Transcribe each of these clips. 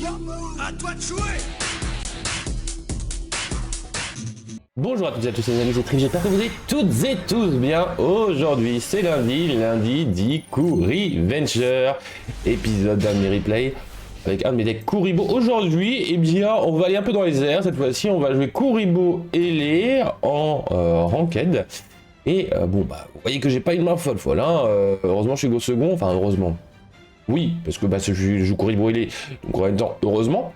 À toi de jouer. Bonjour à toutes et à tous les amis, c'est Trip, j'espère que vous allez toutes et tous bien. Aujourd'hui c'est lundi dit Kuriventure, épisode d'un de mes replays avec un de mes decks Kuriboh. Aujourd'hui, eh bien, on va aller un peu dans les airs, cette fois-ci on va jouer Kuriboh Ele en Ranked. Et bon bah, vous voyez que j'ai pas une main folle, hein. Heureusement je suis go second, enfin heureusement. Oui, parce que bah, je joue Kuriboh Ele, donc en même temps, heureusement.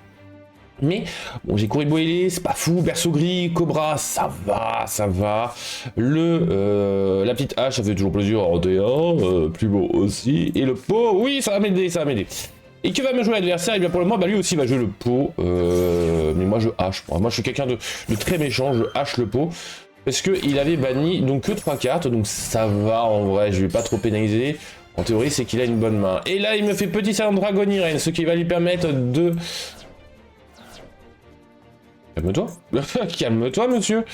Mais bon, j'ai Kuriboh Ele, c'est pas fou, berceau gris, Cobra, ça va. La petite hache, ça fait toujours plaisir en D1, plus beau aussi. Et le pot, oui, ça va m'aider. Et que va me jouer l'adversaire? Et bien pour le moment, bah lui aussi va jouer le pot. Mais moi je hache. Moi je suis quelqu'un de très méchant, je hache le pot. Parce qu'il avait banni donc que 3 cartes, donc ça va en vrai, je vais pas trop pénaliser. En théorie, c'est qu'il a une bonne main. Et là, il me fait petit salon Dragoniren, ce qui va lui permettre de... Calme-toi. Calme-toi, monsieur.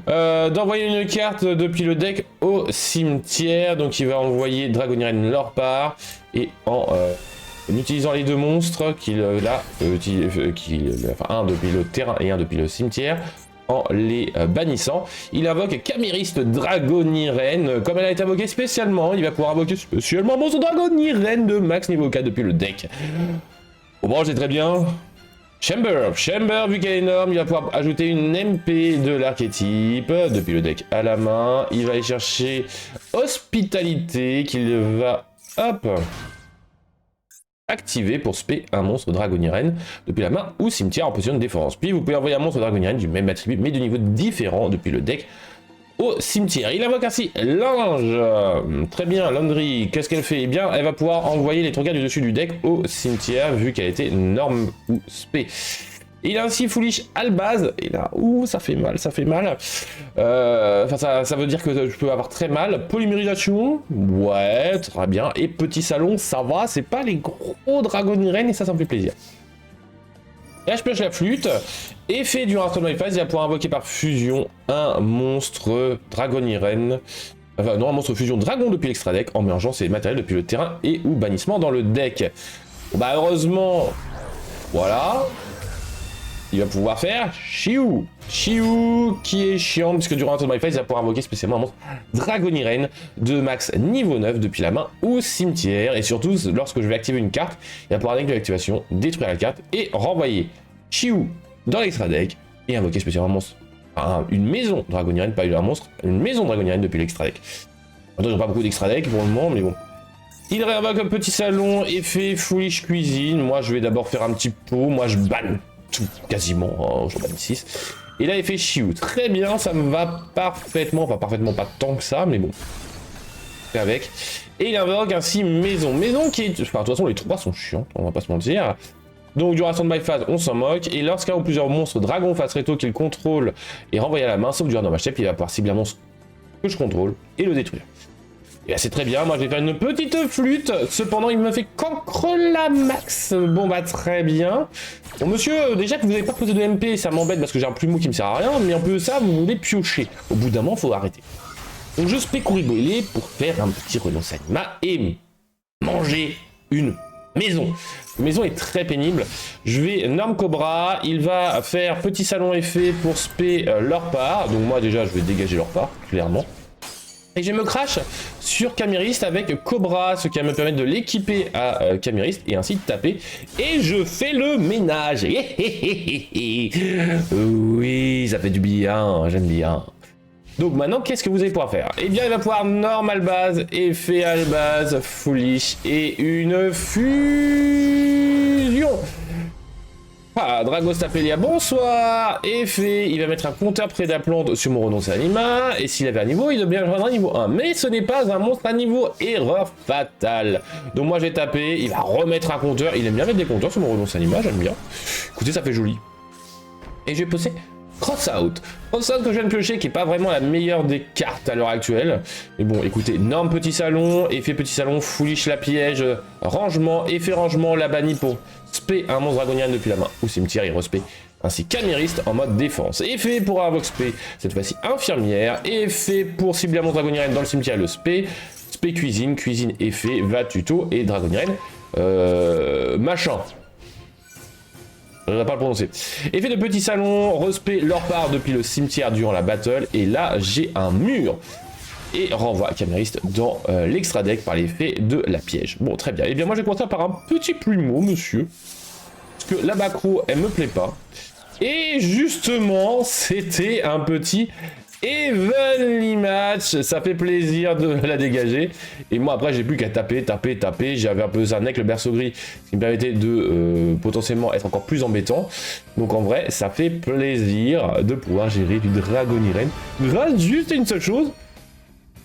D'envoyer une carte depuis le deck au cimetière. Donc, il va envoyer Dragoniren leur part. Et en utilisant les deux monstres qu'il a, enfin, un depuis le terrain et un depuis le cimetière, en les bannissant, il invoque Camériste Dragoniren. Comme elle a été invoquée spécialement, il va pouvoir invoquer spécialement monstre Dragoniren de max niveau 4 depuis le deck. Bon, c'est très bien. Chamber, vu qu'elle est énorme, il va pouvoir ajouter une MP de l'archétype depuis le deck à la main. Il va aller chercher Hospitalité qu'il va, hop, activer pour spé un monstre Dragoniren depuis la main ou cimetière en position de défense. Puis vous pouvez envoyer un monstre Dragoniren du même attribut mais de niveau différent depuis le deck au cimetière. Il invoque ainsi l'ange. Très bien, Landry, qu'est-ce qu'elle fait? Eh bien, elle va pouvoir envoyer les 3 cartes du dessus du deck au cimetière, vu qu'elle était norme ou spé. Il a ainsi Foolish Albaz, et là, ouh, ça fait mal. Enfin, ça veut dire que je peux avoir très mal. Polymérisation, ouais, très bien. Et petit salon, ça va, c'est pas les gros Dragoniren, et ça me fait plaisir. Et je pioche la flûte. Effet du Hearthstone My Phase, il va pouvoir invoquer par fusion un monstre Dragoniren. Enfin, non, un monstre fusion dragon depuis l'extra deck, en mélangeant ses matériels depuis le terrain et ou bannissement dans le deck. Bon, bah, heureusement, voilà. Il va pouvoir faire Chiou, qui est chiant, puisque durant Hearthstone My Phase, il va pouvoir invoquer spécialement un monstre Dragoniren de max niveau 9 depuis la main au cimetière. Et surtout, lorsque je vais activer une carte, il va pouvoir avec l'activation détruire la carte et renvoyer Chiou dans l'extra deck et invoquer spécialement un monstre. Enfin, une maison Dragoniren, pas un monstre, une maison Dragoniren depuis l'extra deck. Ils n'ont pas beaucoup d'extra deck pour le moment, mais bon. Il réinvoque un petit salon, effet Foolish Cuisine. Moi, je vais d'abord faire un petit pot. Moi, je banne tout, quasiment. Oh, je banne 6. Et là, effet Chiou. Très bien, ça me va parfaitement. Enfin, parfaitement, pas tant que ça, mais bon. Avec. Et il invoque ainsi maison. Maison qui est... Enfin, de toute façon, les 3 sont chiants, on va pas se mentir. Donc, duration de my phase, on s'en moque. Et lorsqu'un ou plusieurs monstres dragon face réto qu'il contrôle est renvoyé à la main, sauf du random step, il va pouvoir cibler un monstre que je contrôle et le détruire. Et là, c'est très bien. Moi, je vais faire une petite flûte. Cependant, il me fait cancre la max. Bon, bah, très bien. Bon, monsieur, déjà que vous n'avez pas posé de MP, ça m'embête parce que j'ai un plumeau qui me sert à rien. Mais en plus de ça, vous voulez piocher. Au bout d'un moment, faut arrêter. Donc, je spé Kuriboh Ele pour faire un petit renonce anima et manger une maison. La maison est très pénible. Je vais Norm Cobra. Il va faire petit salon effet pour spé leur part. Donc, moi, déjà, je vais dégager leur part, clairement. Et je me crash sur Camériste avec Cobra, ce qui va me permettre de l'équiper à Camériste et ainsi de taper. Et je fais le ménage. Oui, ça fait du bien, j'aime bien. Donc maintenant, qu'est-ce que vous allez pouvoir faire? Eh bien, il va pouvoir normal base, effet albase, foolish et une fusion. Ah, Dragostapelia, bonsoir. Effet, il va mettre un compteur Prédaplante sur mon renonce anima. Et s'il avait un niveau, il doit bien rejoindre un niveau 1. Mais ce n'est pas un monstre à niveau erreur fatale. Donc moi, j'ai tapé, il va remettre un compteur. Il aime bien mettre des compteurs sur mon renonce anima, j'aime bien. Écoutez, ça fait joli. Et je vais poser Crossout. Crossout que je viens de piocher, qui est pas vraiment la meilleure des cartes à l'heure actuelle. Mais bon, écoutez, norme petit salon, effet petit salon, foolish la piège, rangement, effet rangement, la bannie pour spé un monstre Dragoniren depuis la main ou cimetière, il respect. Ainsi Camériste en mode défense. Effet pour invoque spé, cette fois-ci infirmière. Effet pour cibler un monstre Dragoniren dans le cimetière, le spé. Spé cuisine, cuisine effet, va tuto et Dragoniren machin. j'arriverai pas à le prononcer. Effet de petit salon, respect leur part depuis le cimetière durant la battle, et là j'ai un mur. Et renvoie camériste dans l'extra deck par l'effet de la piège. Bon, très bien. Et bien moi je vais commencer par un petit plumeau, monsieur. Parce que la macro, elle me plaît pas. Et justement, c'était un petit Evenly Match. Ça fait plaisir de la dégager. Et moi après, j'ai plus qu'à taper. J'avais un peu ça avec le berceau gris, ce qui me permettait de potentiellement être encore plus embêtant. Donc en vrai, ça fait plaisir de pouvoir gérer du Dragoniren. Grâce juste à une seule chose.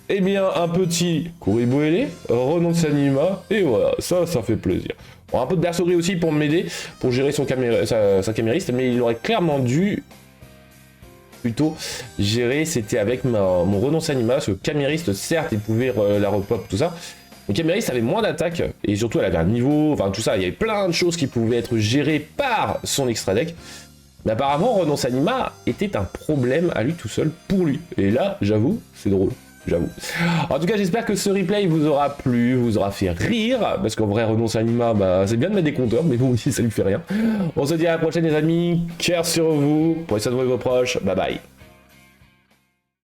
Eh bien, un petit Kuriboele, renonce Anima, et voilà, ça fait plaisir. Bon, un peu de berceau gris aussi pour m'aider, pour gérer sa camériste, mais il aurait clairement dû plutôt gérer, c'était avec mon renonce Anima, parce que camériste, certes, il pouvait la repop, tout ça, mais camériste avait moins d'attaque, et surtout elle avait un niveau, enfin tout ça, il y avait plein de choses qui pouvaient être gérées par son extra deck. Mais apparemment, renonce Anima était un problème à lui tout seul, pour lui. Et là, j'avoue, c'est drôle. J'avoue. En tout cas, j'espère que ce replay vous aura plu, vous aura fait rire, parce qu'en vrai, renonce Anima, bah, c'est bien de mettre des compteurs, mais bon, aussi, ça lui fait rien. On se dit à la prochaine, les amis. Cœur sur vous. Prenez soin de vous et vos proches. Bye bye.